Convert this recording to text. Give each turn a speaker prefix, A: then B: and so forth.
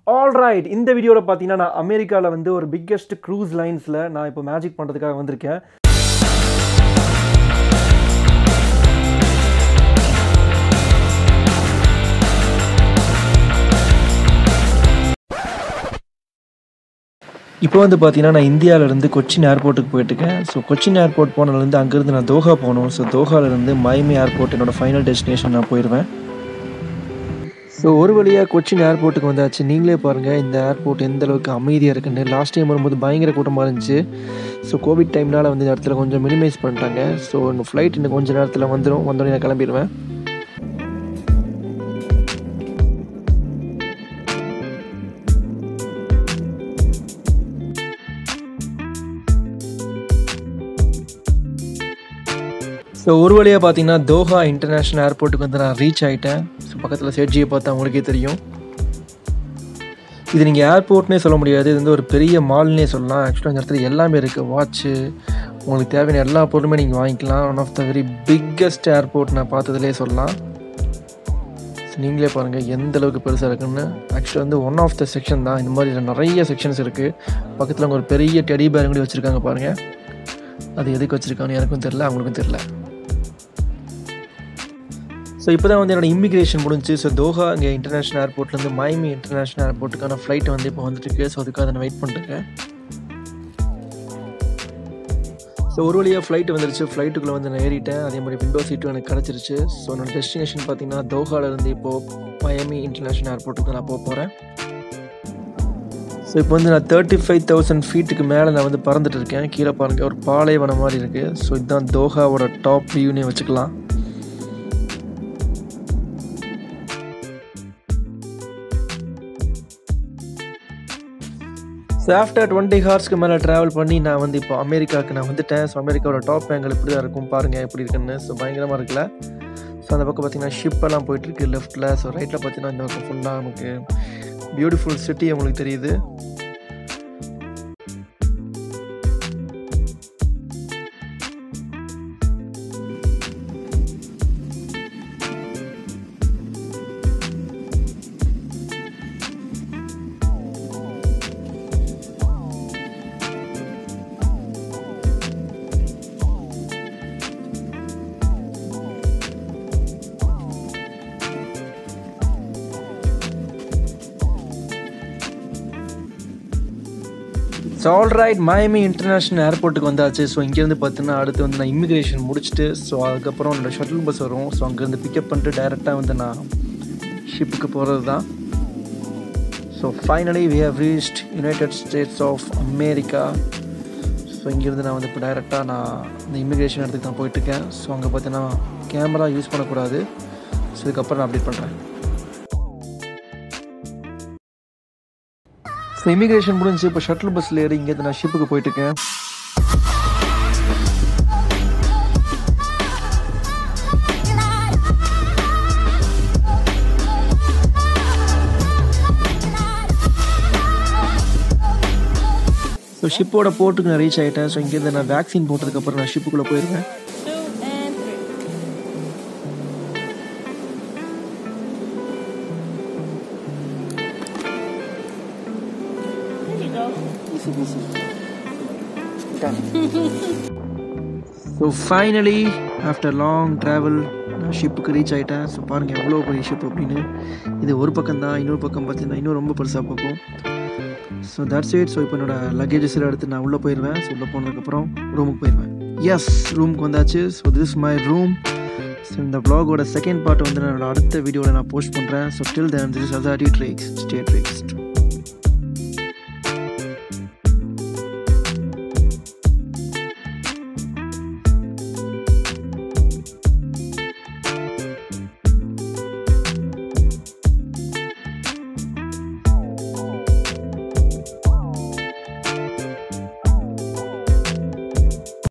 A: Alright, இந்த வீடியோவில் பார்த்தீங்கன்னா நான் அமெரிக்காவில் வந்து ஒரு பிக்கெஸ்ட் க்ரூஸ் லைன்ஸில் நான் இப்போ மேஜிக் பண்ணுறதுக்காக வந்திருக்கேன். இப்போ வந்து பார்த்தீங்கன்னா நான் இந்தியாவிலேருந்து கொச்சின் ஏர்போர்ட்டுக்கு போயிட்டுருக்கேன். ஸோ கொச்சின் ஏர்போர்ட் போனதுலேருந்து அங்கேருந்து நான் தோஹா போகணும். ஸோ தோஹாவிலேருந்து மைமி ஏர்போர்ட் என்னோடய ஃபைனல் டெஸ்டினேஷன் நான் போயிடுவேன். ஸோ ஒரு வழியாக கொச்சின் ஏர்போர்ட்டுக்கு வந்தாச்சு. நீங்களே பாருங்கள் இந்த ஏர்போர்ட் எந்த அளவுக்கு அமைதியாக இருக்குன்னு. லாஸ்ட் டைம் வரும்போது பயங்கர கூட்டமாக இருந்துச்சு. ஸோ கோவிட் டைம்னால் வந்து இந்த இடத்துல கொஞ்சம் மினிமைஸ் பண்ணிட்டாங்க. ஸோ எங்கள் ஃப்ளைட் இன்னும் கொஞ்சம் நேரத்தில் வந்தோடனே நான் கிளம்பிடுவேன். ஸோ ஒரு வழியாக பார்த்தீங்கன்னா தோஹா இன்டர்நேஷ்னல் ஏர்போர்ட்டுக்கு வந்து நான் ரீச் ஆகிட்டேன். ஸோ பக்கத்தில் சேட்ஜியை பார்த்தா உங்களுக்கே தெரியும். இது நீங்கள் ஏர்போர்ட்னே சொல்ல முடியாது, இது வந்து ஒரு பெரிய மால்னே சொல்லலாம். ஆக்சுவலாக இந்த இடத்துல எல்லாமே இருக்குது. வாட்ச்சு, உங்களுக்கு தேவையான எல்லா பொருளுமே நீங்கள் வாங்கிக்கலாம். One of the very biggest airport நான் பார்த்ததுலேயே சொல்லலாம். ஸோ நீங்களே பாருங்கள் எந்த அளவுக்கு பெருசாக இருக்குன்னு. ஆக்சுவலாக வந்து ஒன் ஆஃப் த செக்ஷன் தான். இந்த மாதிரி நிறைய செக்ஷன்ஸ் இருக்குது. பக்கத்தில் அவங்க ஒரு பெரிய டெடி பேர் கூட வச்சுருக்காங்க பாருங்கள். அது எதுக்கு வச்சுருக்கான்னு எனக்கும் தெரில, அவங்களுக்கும் தெரில. ஸோ இப்போ தான் வந்து என்னோடய இமிக்ரேஷன் முடிஞ்சு. ஸோ தோஹா இங்கே இன்டர்நேஷ்னல் ஏர்போர்ட்லேருந்து மைமி இன்டர்நேஷ்னல் ஏர்போர்ட்டுக்கான ஃப்ளைட் வந்து இப்போ வந்துட்டுருக்கு. ஸோ அதுக்காக நான் வெயிட் பண்ணிட்டுருக்கேன். ஸோ ஒரு வழியாக ஃப்ளைட் வந்துருச்சு. ஃப்ளைட்டுக்குள்ளே வந்து நான் ஏறிட்டேன். அதே மாதிரி விண்டோ சீட்டும் எனக்கு கிடச்சிருச்சு. ஸோ என்னோடய டெஸ்டினேஷன் பார்த்தீங்கன்னா தோஹாவிலேருந்து இப்போது மைமி இன்டர்நேஷ்னல் ஏர்போர்ட்டுக்கு நான் போக போகிறேன். ஸோ இப்போ வந்து நான் 35,000 ஃபீட்டுக்கு மேலே நான் வந்து பறந்துட்டு இருக்கேன். கீழே பாருங்கள் ஒரு பாலைவனம் மாதிரி இருக்குது. ஸோ இதுதான் தோஹாவோட டாப் வியூனே வச்சுக்கலாம். ஸோ ஆஃப்டர் 20 ஹவர்ஸ்க்கு மேலே ட்ராவல் பண்ணி நான் வந்து இப்போ அமெரிக்காவுக்கு நான் வந்துட்டேன். ஸோ அமெரிக்காவோட டாப் ஆங்கிள் இப்படி தான் இருக்கும் பாருங்கள் எப்படி இருக்குன்னு. ஸோ பயங்கரமாக இருக்குல்ல. ஸோ அந்த பக்கம் பார்த்தீங்கன்னா ஷிப்பெல்லாம் போயிட்டுருக்கு லெஃப்ட்டில். ஸோ ரைட்டில் பார்த்தீங்கன்னா இந்த பக்கம் ஃபுல்லாக நமக்கு பியூட்டிஃபுல் சிட்டி உங்களுக்கு தெரியுது. ஸோ ஆல்ரைட், மைமி இன்டர்நேஷ்னல் ஏர்போர்ட்டுக்கு வந்தாச்சு. ஸோ இங்கேருந்து பார்த்தீங்கன்னா அடுத்து வந்து நான் இமிக்ரேஷன் முடிச்சுட்டு ஸோ அதுக்கப்புறம் என்னோடய ஷட்டில் பஸ் வரும். ஸோ அங்கேருந்து பிக்கப் பண்ணிட்டு டைரெக்டாக வந்து நான் ஷிப்புக்கு போகிறது தான். So finally we have reached United States of America. So இங்கேருந்து நான் வந்து இப்போ டைரெக்டாக நான் இந்த இமிக்ரேஷன் இடத்துக்கு தான் போயிட்டுருக்கேன். ஸோ அங்கே பார்த்தீங்கன்னா கேமரா யூஸ் பண்ணக்கூடாது. ஸோ இதுக்கப்புறம் நான் அப்டேட் பண்ணுறேன். ஸோ இமிக்ரேஷன் முடிஞ்சு இப்போ ஷட்டில் பஸ்ஸில் ஏறி இங்கே நான் ஷிப்புக்கு போயிட்டுருக்கேன். ஸோ ஷிப்போட போர்ட்டுக்கு நான் ரீச் ஆகிட்டேன். ஸோ இங்கேருந்து நான் வேக்சின் போட்டதுக்கப்புறம் நான் ஷிப்புக்குள்ளே போயிருவேன். So finally after long travel நான் ஷிப்புக்கு ரீச் ஆகிட்டேன். ஸோ பாருங்கள் எவ்வளோ பெரிய ஷிப் அப்படின்னு. இது ஒரு பக்கம் தான், இன்னொரு பக்கம் பார்த்தீங்கன்னா இன்னும் ரொம்ப பெருசாக பார்ப்போம். So that's it. ஸோ இப்போ என்னோடய லக்கேஜஸ் எல்லாம் எடுத்து நான் உள்ளே போயிடுவேன். ஸோ உள்ளே போனதுக்கப்புறம் ரூமுக்கு போயிடுவேன். எஸ், ரூமுக்கு வந்தாச்சு. So this is my room. So இந்த வ்ளாகோட செகண்ட் பார்ட் வந்து என்னோட அடுத்த வீடியோவில் நான் போஸ்ட் பண்ணுறேன். So till then this is Azar DtrixX. Stay Trixxed.